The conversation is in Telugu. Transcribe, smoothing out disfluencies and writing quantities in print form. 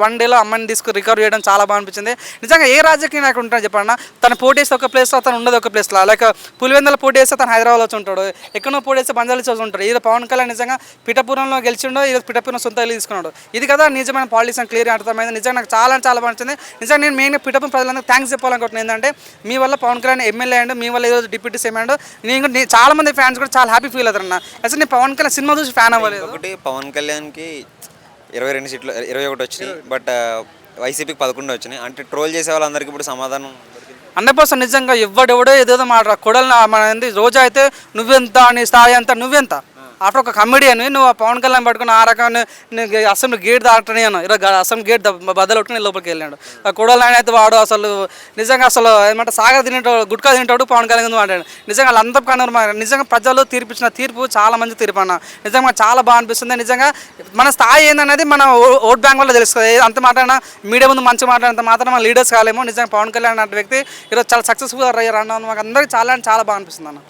వన్ డేలో అమ్మాయిని రికవర్ చేయడం చాలా బాగా అనిపించింది. నిజంగా ఏ రాజకీయ నాయకుడు ఉంటాడు చెప్పండి, తను పోటీ చేస్తే ఒక ప్లేస్లో, తను ఉండదు ఒక ప్లేస్లో. లైక్ పులివెందుల పోటీ చేస్తే తను హైదరాబాద్లో వచ్చి ఉంటాడు, ఎక్కడో పోటీ చేస్తే బంజారాలో వచ్చి ఉంటాడు. ఇది పవన్ కళ్యాణ్ నిజంగా పిఠాపురంలో గెలిచిండో, ఈరోజు పిఠాపురం సొంత ఇల్లు తీసుకున్నాడు. ఇది కదా నిజమైన పాలిటిక్స్ అని క్లియర్ అర్థమైంది. నిజంగా నాకు చాలా చాలా బాగా నచ్చింది. నిజంగా నేను మెయిన్గా పిఠాపురం ప్రజలందరూ థ్యాంక్స్ చెప్పాలనుకుంటున్నాను. ఏంటంటే మీ వల్ల పవన్ కళ్యాణ్ ఎమ్మెల్యే అయ్యాడు, మీ వల్ల ఈరోజు డిప్యూటీ సీఎం అయ్యాడు. నేను చాలా మంది ఫ్యాన్స్ కూడా చాలా హ్యాపీ ఫీల్ అవుతారు అన్న. అసలు నేను పవన్ కళ్యాణ్ సినిమా చూసి ఫ్యాన్ అవ్వలేదు. ఒకటి పవన్ కళ్యాణ్కి 22 సీట్లు 21 వచ్చినాయి, బట్ వైసీపీకి 11 వచ్చినాయి. అంటే ట్రోల్ చేసే వాళ్ళందరికీ ఇప్పుడు సమాధానం 100% నిజంగా ఎవడెవడో ఏదేదో మాట కొడలు మన ఏంది రోజా అయితే నువ్వెంత నీ స్థాయి అంతా నువ్వెంత ఆఫ్టర్ ఒక కమెడియన్ నువ్వు పవన్ కళ్యాణ్ పట్టుకుని ఆ రకాన్ని అసెంబ్లీ గేట్ దాటని అన్న ఈరోజు అసెంబ్లీ గేట్ బద్దలు కొట్టుకుని లోపలికి వెళ్ళాడు. కొడలు ఆయన అయితే వాడు అసలు నిజంగా అసలు ఏమంటే సాగర్ తినేటాడు, గుట్కా తినేటాడు పవన్ కళ్యాణ్ మాట్లాడాడు. నిజంగా వాళ్ళందరూ కన్నారు. నిజంగా ప్రజలు తీర్పిచ్చిన తీర్పు చాలా మంచి తీర్పు అన్న. నిజంగా చాలా బాగా అనిపిస్తుంది. నిజంగా మన స్థాయి ఏందనేది మన ఓట్ బ్యాంక్ వల్ల తెలుస్తుంది. అంత మాట్లాడినా మీడియా ముందు మంచి మాట్లాడినంత మాత్రం మన లీడర్స్ కాలేమో. నిజంగా పవన్ కళ్యాణ్ అనే వ్యక్తి ఈరోజు చాలా సక్సెస్ఫుల్గా అయ్యారు అన్న. మాకు అందరికీ చాలా బాగా అనిపిస్తుంది అన్న.